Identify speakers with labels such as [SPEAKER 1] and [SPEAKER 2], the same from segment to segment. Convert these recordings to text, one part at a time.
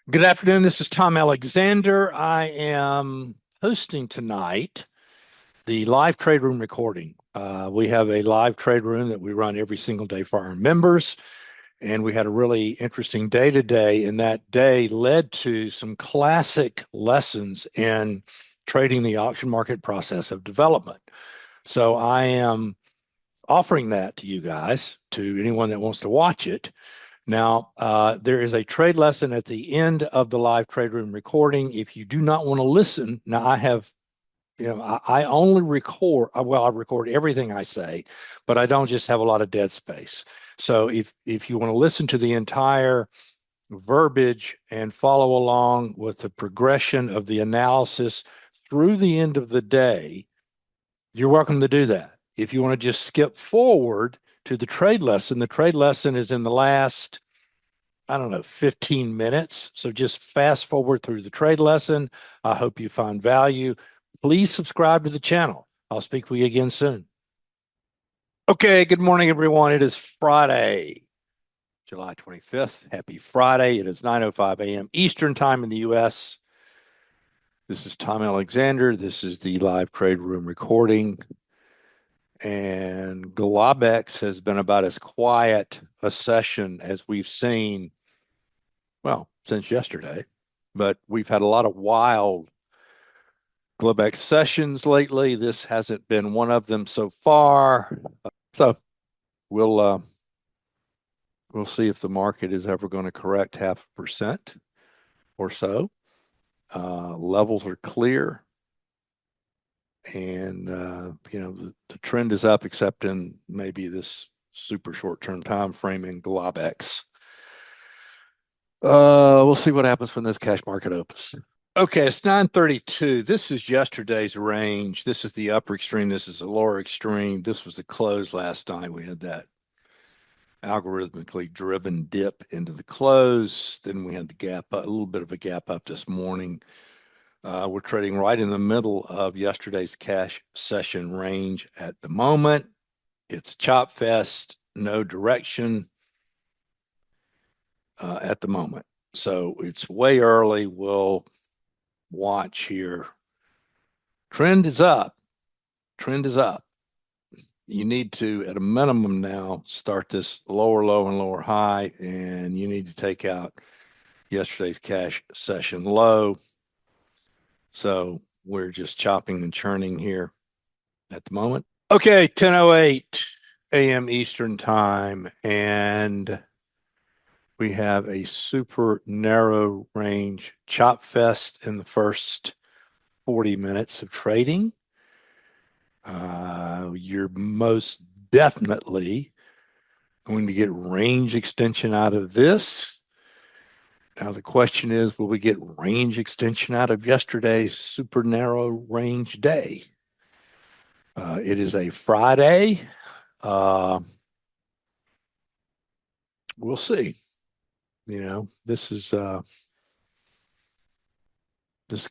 [SPEAKER 1] Good afternoon. This is Tom Alexander. I am hosting tonight the live trade room recording. We have a live trade room that we run every single day for our members, and we had a really interesting day today. And that day led to some classic lessons in trading the auction market process of development. So I am offering that to you guys, to anyone that wants to watch it. Now, there is a trade lesson at the end of the live trade room recording. If you do not want to listen, now I have, I only record, well, I record everything I say, but I don't just have a lot of dead space. So if you want to listen to the entire verbiage and follow along with the progression of the analysis through the end of the day, you're welcome to do that. If you want to just skip forward to the trade lesson is in the last, I don't know, 15 minutes. So just fast forward through the trade lesson. I hope you find value. Please subscribe to the channel. I'll speak with you again soon. Okay, good morning, everyone. It is Friday, July 25th. Happy Friday. It is 9:05 a.m. Eastern Time in the U.S. This is Tom Alexander. This is the live trade room recording. And Globex has been about as quiet a session as we've seen, well, since yesterday. But we've had a lot of wild Globex sessions lately. This hasn't been one of them so far. So we'll uh, we'll see if the market is ever going to correct 0.5% or so. Levels are clear, and the trend is up, except in maybe this super short-term time frame in Globex. We'll see what happens when this cash market opens. Okay, it's 9:32. This is yesterday's range. This is the upper extreme. This is the lower extreme. This was the close last night. We had that algorithmically driven dip into the close. Then we had the gap up, a little bit of a gap up this morning. We're trading right in the middle of yesterday's cash session range at the moment. It's chop fest, no direction at the moment. So it's way early. We'll watch here. Trend is up. Trend is up. You need to, at a minimum now, start this lower low and lower high, and you need to take out yesterday's cash session low. So we're just chopping and churning here at the moment. Okay, 10:08 a.m. Eastern time, and we have a super narrow range chop fest in the first 40 minutes of trading. You're most definitely going to get range extension out of this. Now, the question is, will we get range extension out of yesterday's super narrow range day? It is a Friday. We'll see. This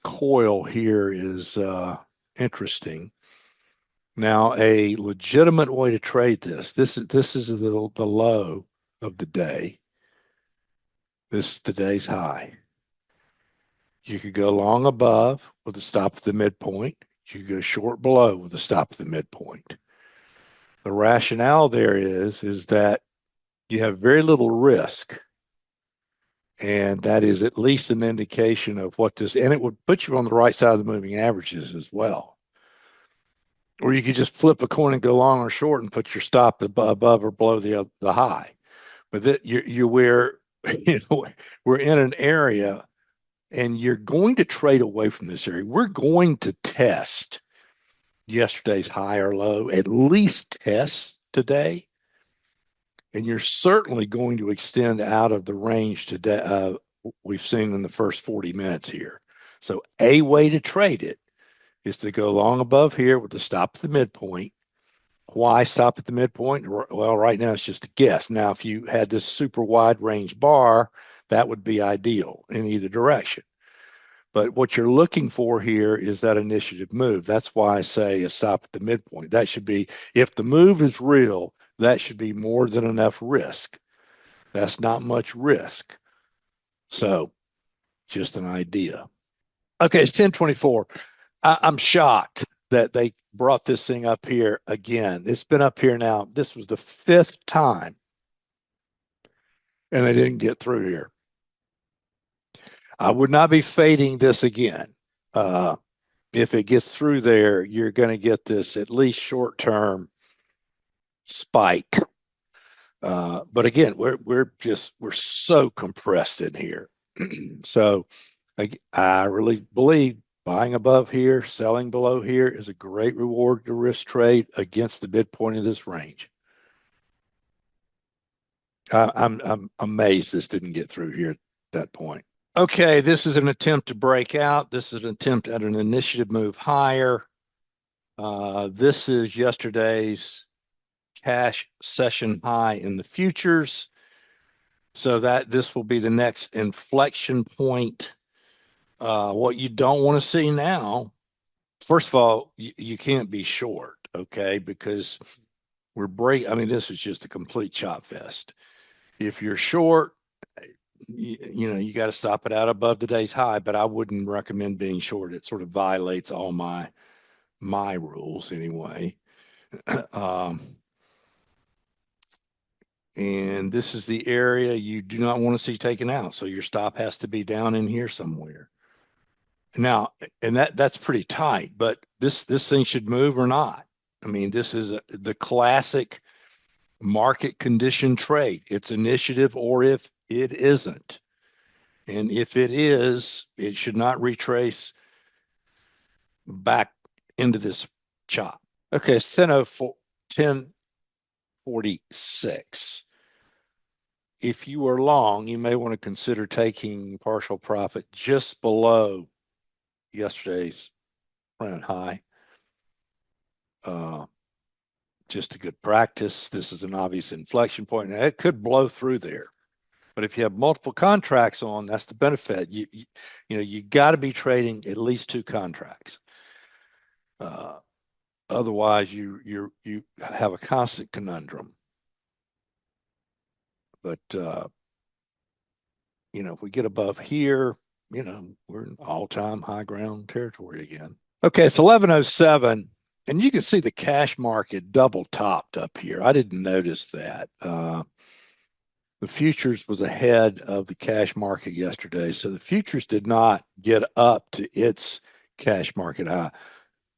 [SPEAKER 1] coil here is interesting. Now, a legitimate way to trade this is the low of the day. This is today's high. You could go long above with a stop at the midpoint. You could go short below with a stop at the midpoint. The rationale there is that you have very little risk. And that is at least an indication of what this, and it would put you on the right side of the moving averages as well. Or you could just flip a coin and go long or short and put your stop above or below the high. But that we're we're in an area, and you're going to trade away from this area. We're going to test yesterday's high or low, at least test today, and you're certainly going to extend out of the range today we've seen in the first 40 minutes here. So a way to trade it is to go long above here with the stop at the midpoint. Why stop at the midpoint? Well, right now it's just a guess. Now, if you had this super wide range bar, that would be ideal in either direction. But what you're looking for here is that initiative move. That's why I say a stop at the midpoint. That should be, if the move is real, that should be more than enough risk. That's not much risk. So just an idea. Okay, it's 1024. I'm shocked that they brought this thing up here again. It's been up here now. This was the fifth time, and they didn't get through here. I would not be fading this again. If it gets through there, you're going to get this at least short-term spike. But again, we're so compressed in here. So I really believe buying above here, selling below here is a great reward to risk trade against the midpoint of this range. I'm amazed this didn't get through here at that point. Okay, this is an attempt to break out. This is an attempt at an initiative move higher. This is yesterday's cash session high in the futures. So that this will be the next inflection point. What you don't want to see now, first of all, you can't be short, okay? Because I mean, this is just a complete chop fest. If you're short, you got to stop it out above the day's high, but I wouldn't recommend being short. It sort of violates all my rules anyway. And this is the area you do not want to see taken out. So your stop has to be down in here somewhere. Now, and that's pretty tight, but this thing should move or not. I mean, this is the classic market condition trade. It's initiative, or if it isn't. And if it is, it should not retrace back into this chop. Okay, it's 1046. If you are long, you may want to consider taking partial profit just below yesterday's print high. Just a good practice. This is an obvious inflection point. Now, it could blow through there, but if you have multiple contracts on, that's the benefit. You got to be trading at least two contracts. Otherwise, you have a constant conundrum. But if we get above here, we're in all-time high ground territory again. Okay, it's 1107, and you can see the cash market double topped up here. I didn't notice that. The futures was ahead of the cash market yesterday, so the futures did not get up to its cash market high.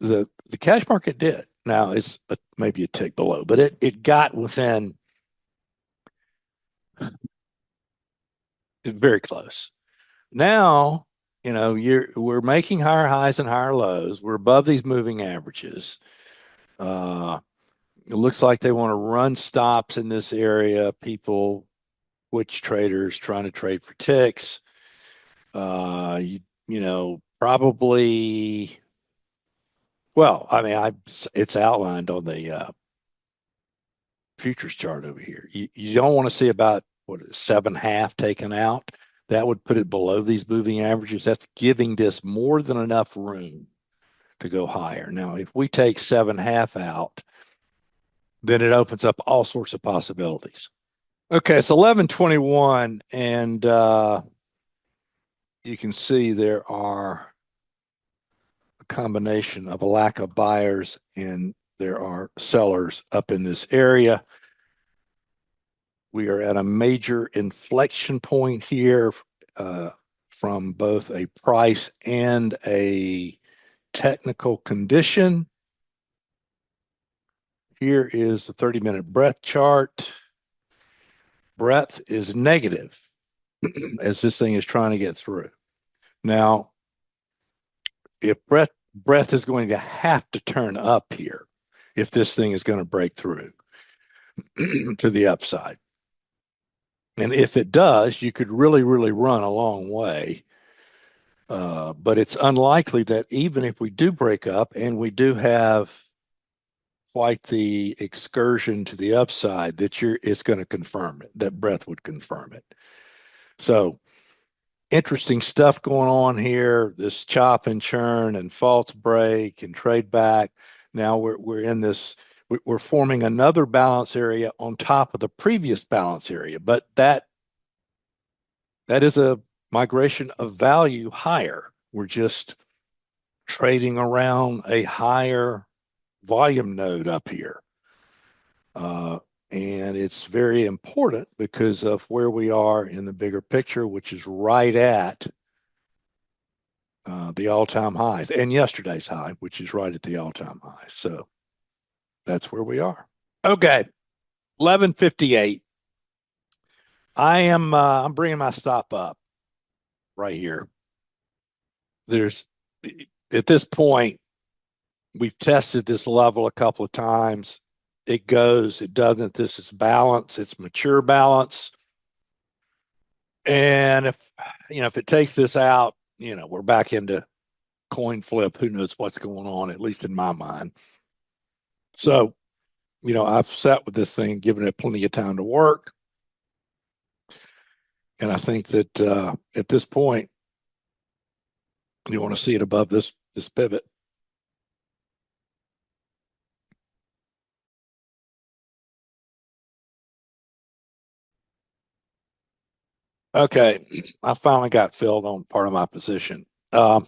[SPEAKER 1] The cash market did. Now it's maybe a tick below, but it got within very close. Now, we're making higher highs and higher lows. We're above these moving averages. It looks like they want to run stops in this area. People, which traders trying to trade for ticks. Probably. Well, I mean, it's outlined on the futures chart over here. You don't want to see about 7.5 taken out. That would put it below these moving averages. That's giving this more than enough room to go higher. Now, if we take 7.5 out, then it opens up all sorts of possibilities. Okay, it's 1121, and you can see there are a combination of a lack of buyers and there are sellers up in this area. We are at a major inflection point here from both a price and a technical condition. Here is the 30-minute breadth chart. Breadth is negative as this thing is trying to get through. Now, if breadth is going to have to turn up here if this thing is going to break through to the upside. And if it does, you could really, really run a long way. But it's unlikely that even if we do break up and we do have quite the excursion to the upside, it's going to confirm it, that breadth would confirm it. So interesting stuff going on here, this chop and churn and false break and trade back. Now we're in this, we're forming another balance area on top of the previous balance area, but that is a migration of value higher. We're just trading around a higher volume node up here. And it's very important because of where we are in the bigger picture, which is right at the all-time highs and yesterday's high, which is right at the all-time high. So that's where we are. Okay, 11:58. I'm bringing my stop up right here. There's at this point, we've tested this level a couple of times. It goes, it doesn't. This is balance. It's mature balance. And if it takes this out, we're back into coin flip. Who knows what's going on, at least in my mind. So, I've sat with this thing, given it plenty of time to work. And I think that at this point, you want to see it above this pivot. Okay, I finally got filled on part of my position. You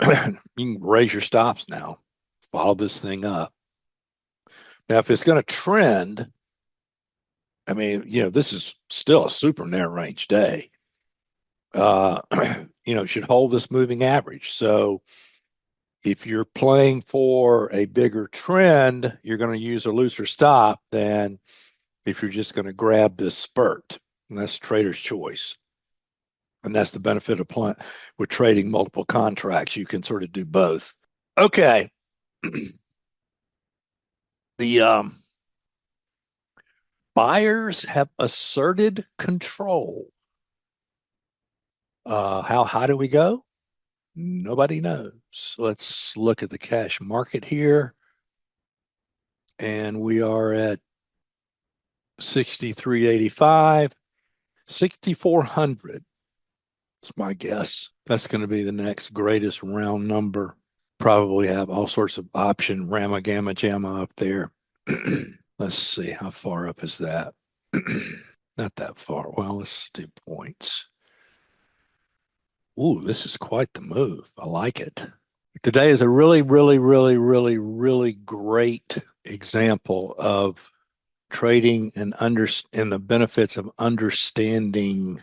[SPEAKER 1] can raise your stops now. Follow this thing up. Now, if it's going to trend, I mean, this is still a super narrow range day. It should hold this moving average. So if you're playing for a bigger trend, you're going to use a looser stop than if you're just going to grab this spurt. And that's trader's choice. And that's the benefit of playing with trading multiple contracts. You can sort of do both. Okay. The buyers have asserted control. How high do we go? Nobody knows. Let's look at the cash market here. And we are at 63.85, 6,400. That's my guess. That's going to be the next greatest round number. Probably have all sorts of option Ramma Gamma Jamma up there. Let's see, how far up is that? Not that far. Well, let's do points. Ooh, this is quite the move. I like it. Today is a really, really, really, really, really great example of trading and the benefits of understanding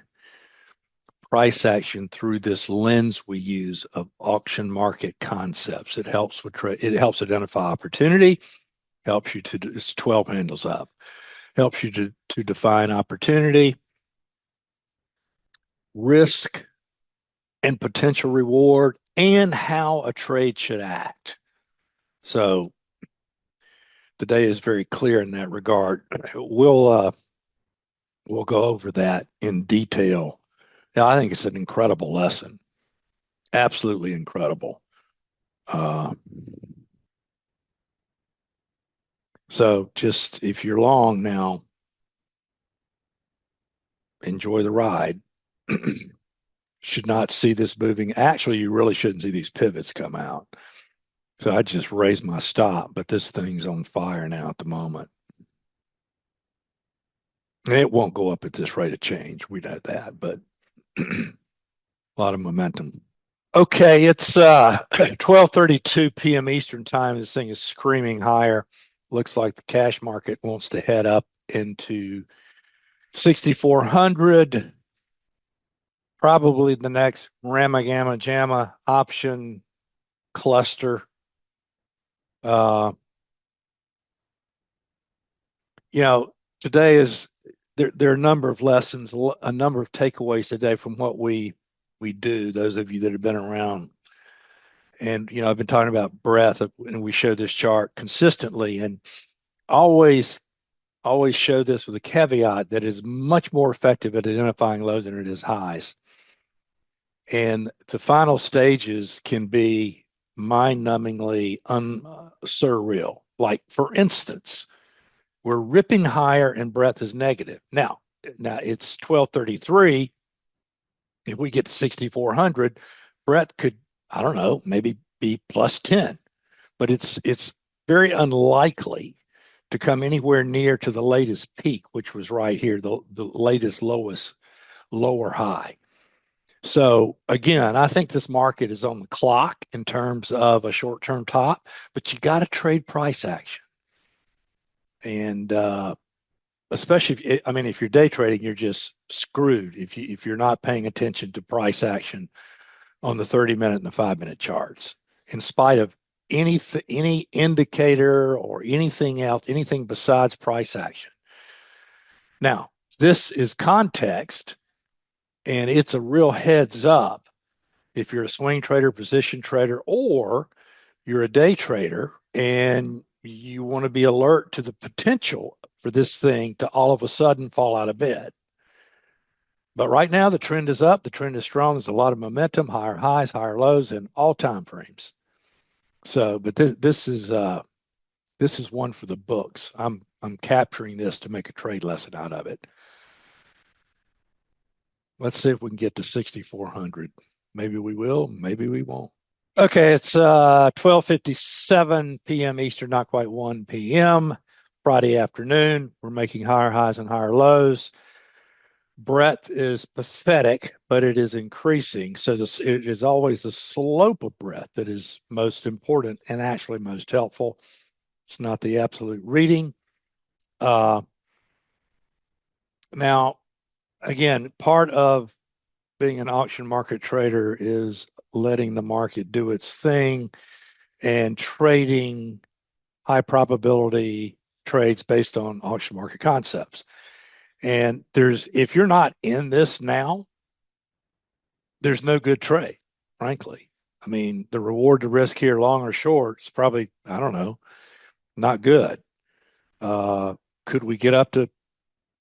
[SPEAKER 1] price action through this lens we use of auction market concepts. It helps with it helps identify opportunity, helps you to it's 12 handles up, helps you to define opportunity, risk, and potential reward, and how a trade should act. So today is very clear in that regard. We'll go over that in detail. Now, I think it's an incredible lesson, absolutely incredible. So just if you're long now, enjoy the ride. Should not see this moving. Actually, you really shouldn't see these pivots come out. So I just raised my stop, but this thing's on fire now at the moment. And it won't go up at this rate of change. We know that, but a lot of momentum. Okay, it's 12:32 p.m. Eastern time. This thing is screaming higher. Looks like the cash market wants to head up into 6,400. Probably the next Ramma Gamma Jamma option cluster. Today is there are a number of lessons, a number of takeaways today from what we do. Those of you that have been around, and I've been talking about breadth, and we show this chart consistently, and always show this with a caveat that is much more effective at identifying lows than it is highs. And the final stages can be mind-numbingly surreal. Like, for instance, we're ripping higher and breadth is negative. Now it's 12:33. If we get to 6,400, breadth could, I don't know, maybe be plus 10. But it's very unlikely to come anywhere near to the latest peak, which was right here, the latest lowest lower high. So again, I think this market is on the clock in terms of a short-term top, but you got to trade price action. And especially if you're day trading, you're just screwed if you're not paying attention to price action on the 30-minute and the 5-minute charts. In spite of any indicator or anything else, anything besides price action. Now, this is context, and it's a real heads up if you're a swing trader, position trader, or you're a day trader and you want to be alert to the potential for this thing to all of a sudden fall out of bed. But right now, the trend is up. The trend is strong. There's a lot of momentum, higher highs, higher lows in all time frames. So, but this is one for the books. I'm capturing this to make a trade lesson out of it. Let's see if we can get to 6,400. Maybe we will, maybe we won't. Okay, it's 12:57 p.m. Eastern, not quite 1 p.m. Friday afternoon. We're making higher highs and higher lows. Breadth is pathetic, but it is increasing. So it is always the slope of breadth that is most important and actually most helpful. It's not the absolute reading. Now, again, part of being an auction market trader is letting the market do its thing and trading high probability trades based on auction market concepts. And if you're not in this now, there's no good trade, frankly. I mean, the reward to risk here, long or short, is probably, I don't know, not good. Could we get up to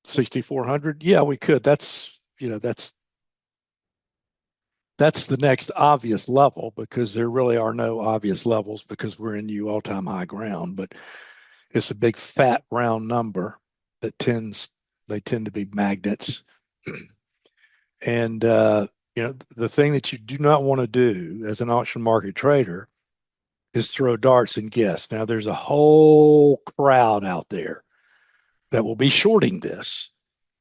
[SPEAKER 1] 6,400? Yeah, we could. That's the next obvious level, because there really are no obvious levels because we're in new all-time high ground. But it's a big fat round number that they tend to be magnets. And the thing that you do not want to do as an auction market trader is throw darts and guess. Now, there's a whole crowd out there that will be shorting this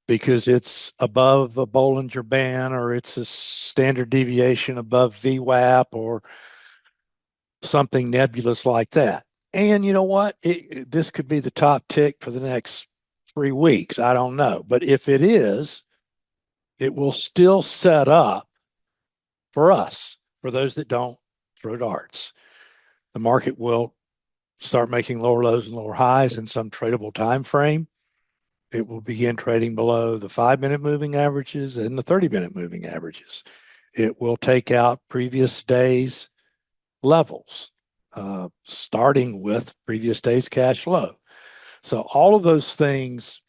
[SPEAKER 1] because it's above a Bollinger Band or it's a standard deviation above VWAP or something nebulous like that. And you know what? This could be the top tick for the next 3 weeks. I don't know. But if it is, it will still set up for us, for those that don't throw darts. The market will start making lower lows and lower highs in some tradable time frame. It will begin trading below the 5-minute moving averages and the 30-minute moving averages. It will take out previous days' levels, starting with previous day's cash flow. So all of those things,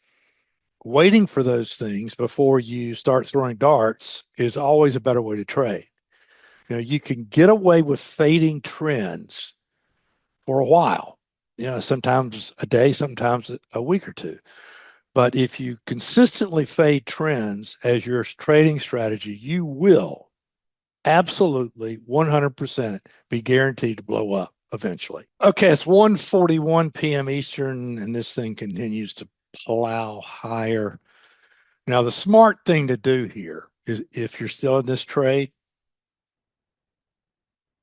[SPEAKER 1] waiting for those things before you start throwing darts is always a better way to trade. You can get away with fading trends for a while, sometimes a day, sometimes a week or two. But if you consistently fade trends as your trading strategy, you will absolutely 100% be guaranteed to blow up eventually. Okay, it's 1:41 p.m. Eastern, and this thing continues to plow higher. Now, the smart thing to do here is, if you're still in this trade,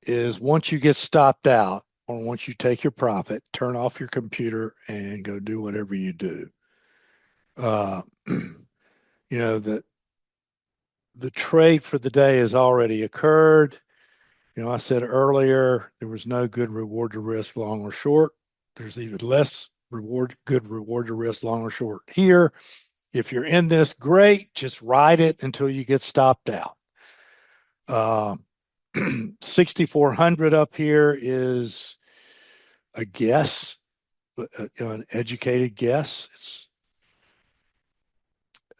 [SPEAKER 1] is once you get stopped out or once you take your profit, turn off your computer and go do whatever you do. The trade for the day has already occurred. I said earlier there was no good reward to risk, long or short. There's even less good reward to risk, long or short here. If you're in this, great. Just ride it until you get stopped out. 6,400 up here is a guess, an educated guess.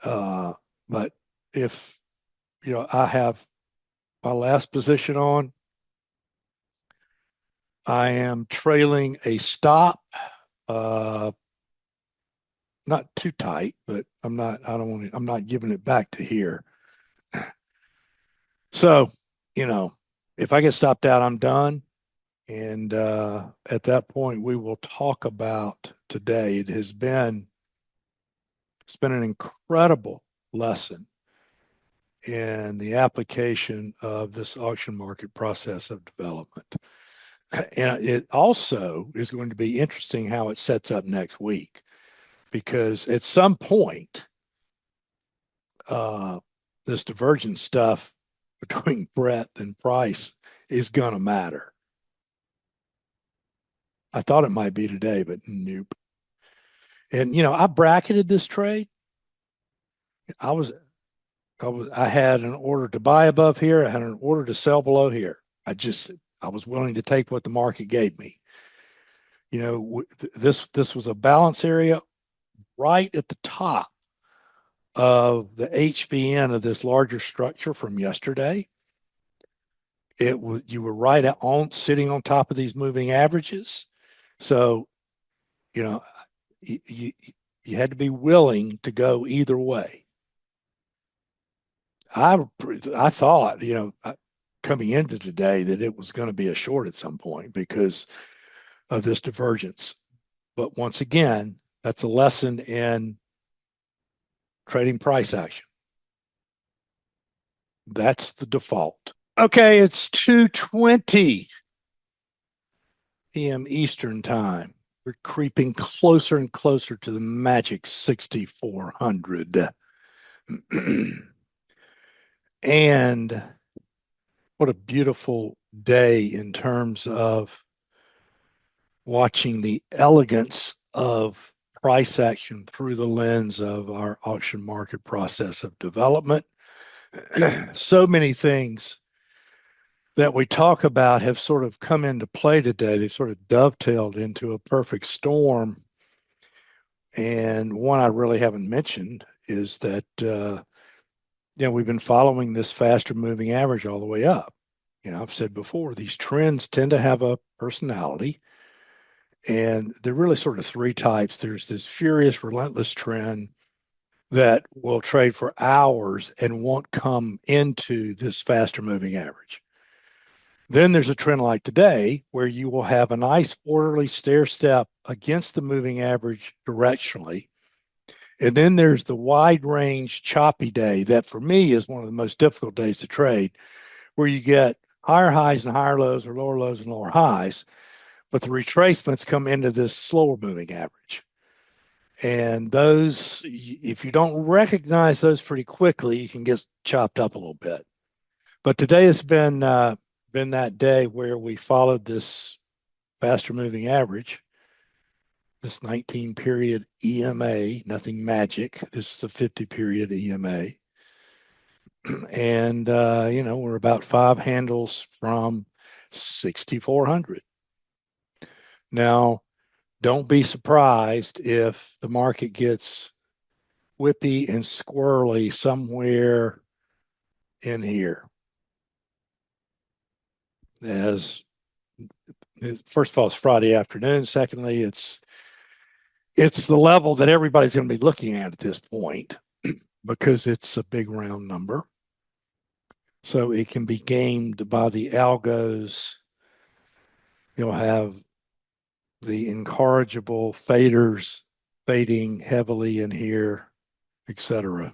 [SPEAKER 1] But if I have my last position on, I am trailing a stop, not too tight, but I'm not giving it back to here. So, if I get stopped out, I'm done. And at that point, we will talk about today. It's been an incredible lesson in the application of this auction market process of development. And it also is going to be interesting how it sets up next week, because at some point, this divergent stuff between breadth and price is going to matter. I thought it might be today, but nope. And I bracketed this trade. I was I had an order to buy above here. I had an order to sell below here. I was willing to take what the market gave me. This was a balance area right at the top of the HVN of this larger structure from yesterday. You were right on sitting on top of these moving averages. So, you you had to be willing to go either way. I thought, coming into today that it was going to be a short at some point because of this divergence. But once again, that's a lesson in trading price action. That's the default. Okay, it's 2:20 p.m. Eastern time. We're creeping closer and closer to the magic 6,400. And what a beautiful day in terms of watching the elegance of price action through the lens of our auction market process of development. So many things that we talk about have sort of come into play today. They've sort of dovetailed into a perfect storm. And one I really haven't mentioned is that, we've been following this faster moving average all the way up. I've said before, these trends tend to have a personality. And they're really sort of three types. There's this furious, relentless trend that will trade for hours and won't come into this faster moving average. Then there's a trend like today where you will have a nice orderly stair step against the moving average directionally. And then there's the wide range choppy day that for me is one of the most difficult days to trade, where you get higher highs and higher lows or lower lows and lower highs, but the retracements come into this slower moving average. And those, if you don't recognize those pretty quickly, you can get chopped up a little bit. But today has been that day where we followed this faster moving average, this 19 period EMA, nothing magic. This is a 50 period EMA. And, we're about 5 handles from 6,400. Now, don't be surprised if the market gets whippy and squirrely somewhere in here. First of all, it's Friday afternoon. Secondly, it's the level that everybody's going to be looking at this point because it's a big round number. So it can be gamed by the algos. You'll have the incorrigible faders fading heavily in here, etc.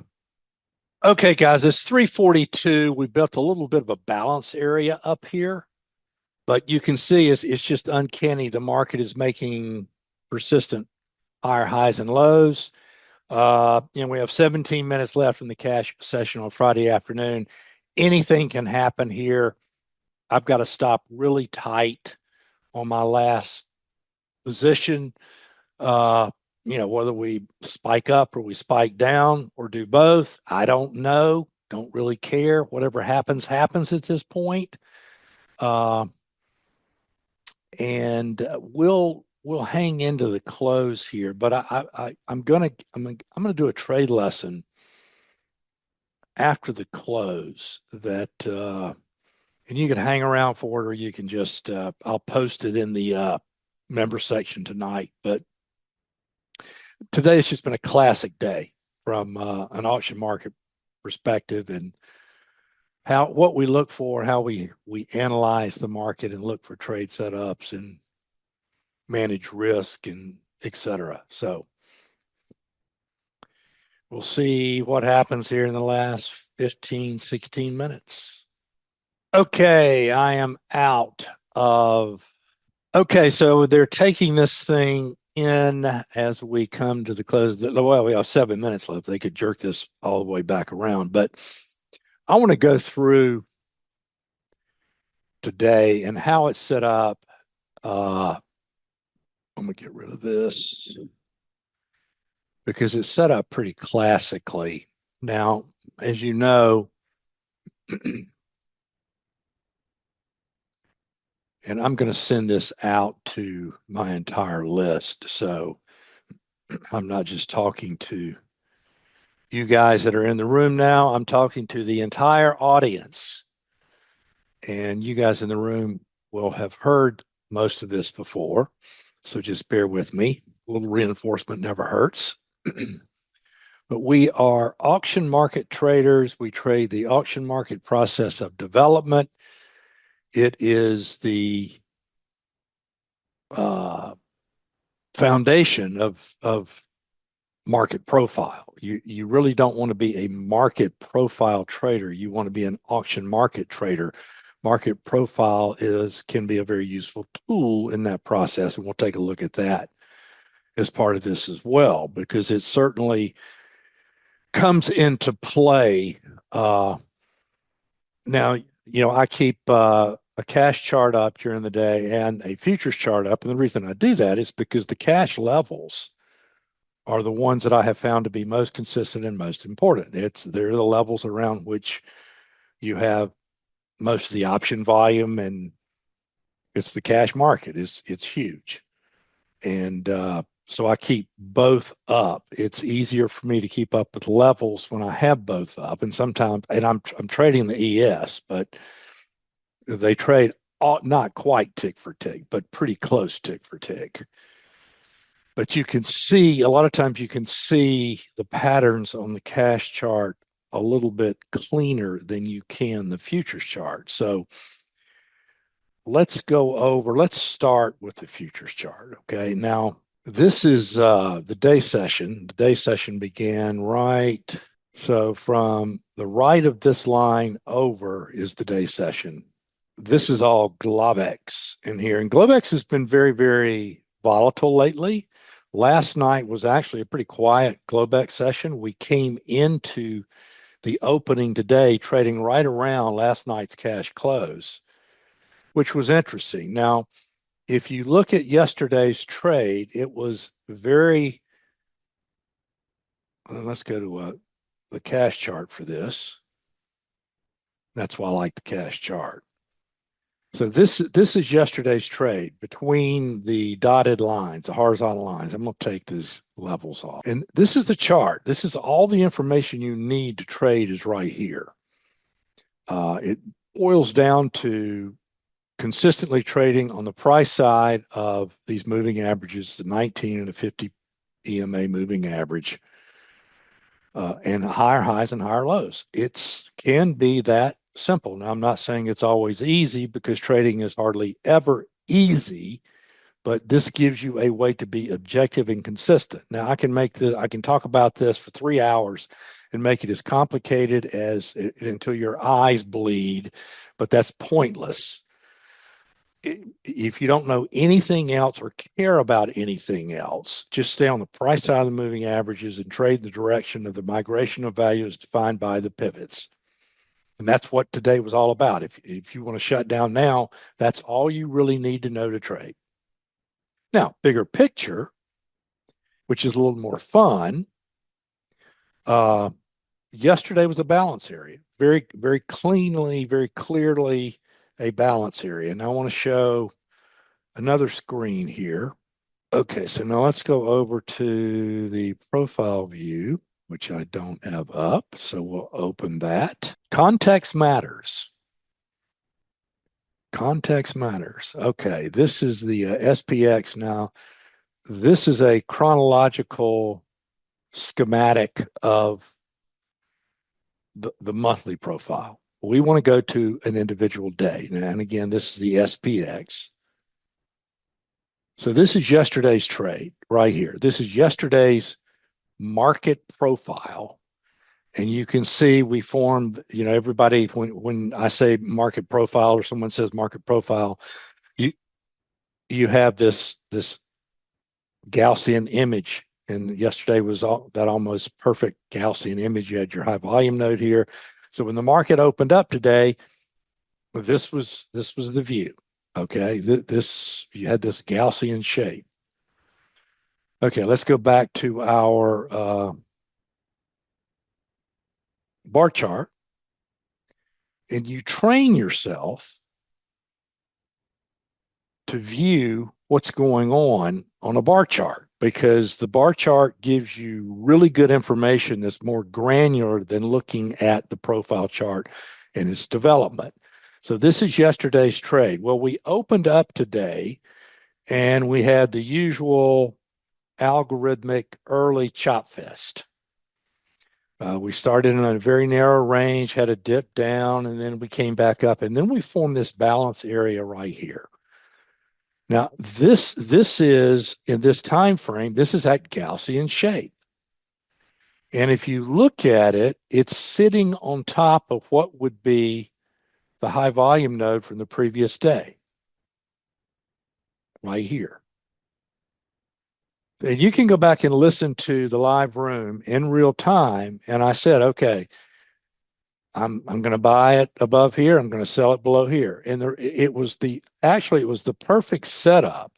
[SPEAKER 1] Okay, guys, it's 342. We built a little bit of a balance area up here, but you can see it's just uncanny. The market is making persistent higher highs and lows. We have 17 minutes left in the cash session on Friday afternoon. Anything can happen here. I've got to stop really tight on my last position. Whether we spike up or we spike down or do both, I don't know. Don't really care. Whatever happens, happens at this point. And we'll hang into the close here. But I'm gonna do a trade lesson after the close that and you can hang around for it, or you can just I'll post it in the member section tonight. But today has just been a classic day from an auction market perspective, and what we look for, how we analyze the market and look for trade setups and manage risk and etc. So we'll see what happens here in the last 15, 16 minutes. Okay, I am out of. Okay, so they're taking this thing in as we come to the close. Well, we have 7 minutes left. They could jerk this all the way back around, but I want to go through today and how it's set up. I'm going to get rid of this because it's set up pretty classically. Now, as you know, and I'm going to send this out to my entire list. So I'm not just talking to you guys that are in the room now, I'm talking to the entire audience. And you guys in the room will have heard most of this before. So just bear with me. A little reinforcement never hurts. But we are auction market traders. We trade the auction market process of development. It is the foundation of market profile. You really don't want to be a market profile trader. You want to be an auction market trader. Market profile can be a very useful tool in that process, and we'll take a look at that as part of this as well, because it certainly comes into play. Now, I keep a cash chart up during the day and a futures chart up. And the reason I do that is because the cash levels are the ones that I have found to be most consistent and most important. They're the levels around which you have most of the option volume, and it's the cash market. It's huge. And so I keep both up. It's easier for me to keep up with levels when I have both up. And sometimes, and I'm trading the ES, but they trade not quite tick for tick, but pretty close tick for tick. But you can see, a lot of times you can see the patterns on the cash chart a little bit cleaner than you can the futures chart. So let's start with the futures chart. Okay. Now, this is the day session. The day session began right. So from the right of this line over is the day session. This is all Globex in here. And Globex has been very, very volatile lately. Last night was actually a pretty quiet Globex session. We came into the opening today trading right around last night's cash close, which was interesting. Now, if you look at yesterday's trade, it was very, let's go to the cash chart for this. That's why I like the cash chart. So this is yesterday's trade between the dotted lines, the horizontal lines. I'm going to take these levels off. And this is the chart. This is all the information you need to trade is right here. It boils down to consistently trading on the price side of these moving averages, the 19 and the 50 EMA moving average, and higher highs and higher lows. It can be that simple. Now, I'm not saying it's always easy because trading is hardly ever easy, but this gives you a way to be objective and consistent. Now, I can talk about this for 3 hours and make it as complicated as until your eyes bleed, but that's pointless. If you don't know anything else or care about anything else, just stay on the price side of the moving averages and trade in the direction of the migration of values defined by the pivots. And that's what today was all about. If you want to shut down now, that's all you really need to know to trade. Now, bigger picture, which is a little more fun. Yesterday was a balance area, very, very cleanly, very clearly a balance area. And I want to show another screen here. Okay, so now let's go over to the profile view, which I don't have up. So we'll open that. Context matters. Context matters. Okay, this is the SPX. Now, this is a chronological schematic of the monthly profile. We want to go to an individual day. And again, this is the SPX. So this is yesterday's trade right here. This is yesterday's market profile. And you can see we formed, everybody, when I say market profile or someone says market profile, you you have this Gaussian image. And yesterday was that almost perfect Gaussian image. You had your high volume node here. So when the market opened up today, this was the view. Okay, this you had this Gaussian shape. Okay, let's go back to our bar chart, and you train yourself to view what's going on a bar chart, because the bar chart gives you really good information that's more granular than looking at the profile chart and its development. So this is yesterday's trade. Well, we opened up today and we had the usual algorithmic early chop fest. We started in a very narrow range, had a dip down, and then we came back up, and then we formed this balance area right here. Now, this is in this time frame, this is that Gaussian shape. And if you look at it, it's sitting on top of what would be the high volume node from the previous day, right here. And you can go back and listen to the live room in real time. And I said, okay, I'm going to buy it above here. I'm going to sell it below here. And it was the perfect setup.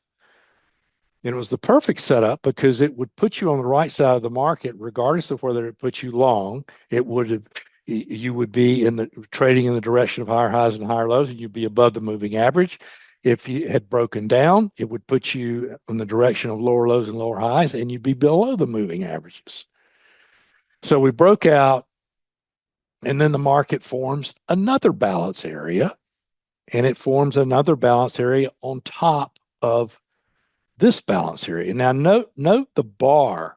[SPEAKER 1] And it was the perfect setup because it would put you on the right side of the market, regardless of whether it puts you long. You would be trading in the direction of higher highs and higher lows, and you'd be above the moving average. If you had broken down, it would put you in the direction of lower lows and lower highs, and you'd be below the moving averages. So we broke out, and then the market forms another balance area, and it forms another balance area on top of this balance area. Now note the bar,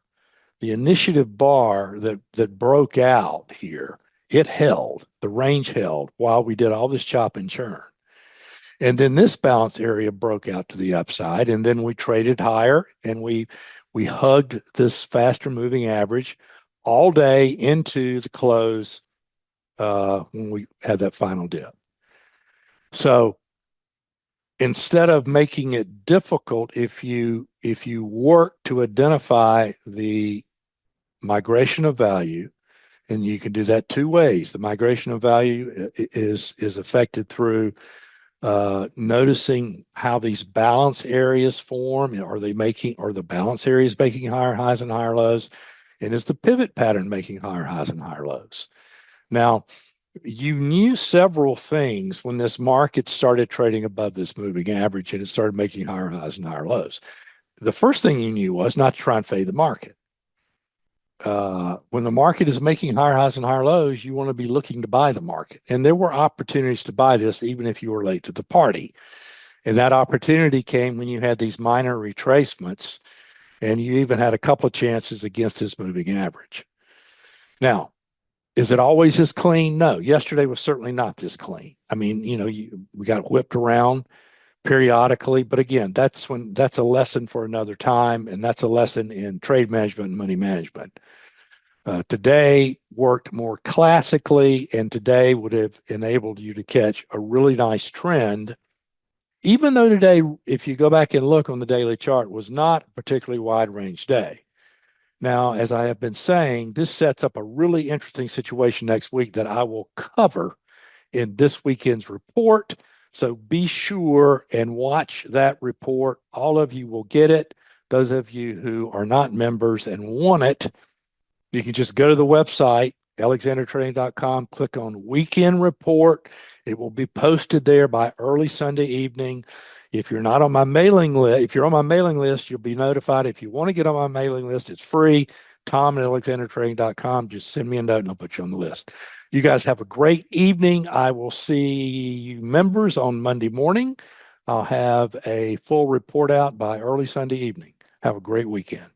[SPEAKER 1] the initiative bar that broke out here. It held, the range held while we did all this chop and churn. And then this balance area broke out to the upside, and then we traded higher, and we hugged this faster moving average all day into the close when we had that final dip. So instead of making it difficult, if you work to identify the migration of value, and you can do that two ways. The migration of value is affected through noticing how these balance areas form. Are the balance areas making higher highs and higher lows? And is the pivot pattern making higher highs and higher lows? Now, you knew several things when this market started trading above this moving average and it started making higher highs and higher lows. The first thing you knew was not to try and fade the market. When the market is making higher highs and higher lows, you want to be looking to buy the market. And there were opportunities to buy this even if you were late to the party. And that opportunity came when you had these minor retracements, and you even had a couple of chances against this moving average. Now, is it always this clean? No. Yesterday was certainly not this clean. I mean, we got whipped around periodically, but again, that's a lesson for another time, and that's a lesson in trade management and money management. Today worked more classically, and today would have enabled you to catch a really nice trend, even though today, if you go back and look on the daily chart, was not a particularly wide range day. Now, as I have been saying, this sets up a really interesting situation next week that I will cover in this weekend's report. So be sure and watch that report. All of you will get it. Those of you who are not members and want it, you can just go to the website, alexandertrading.com, click on weekend report. It will be posted there by early Sunday evening. If you're not on my mailing list, if you're on my mailing list, you'll be notified. If you want to get on my mailing list, it's free. Tom at alexandertrading.com. Just send me a note and I'll put you on the list. You guys have a great evening. I will see you members on Monday morning. I'll have a full report out by early Sunday evening. Have a great weekend.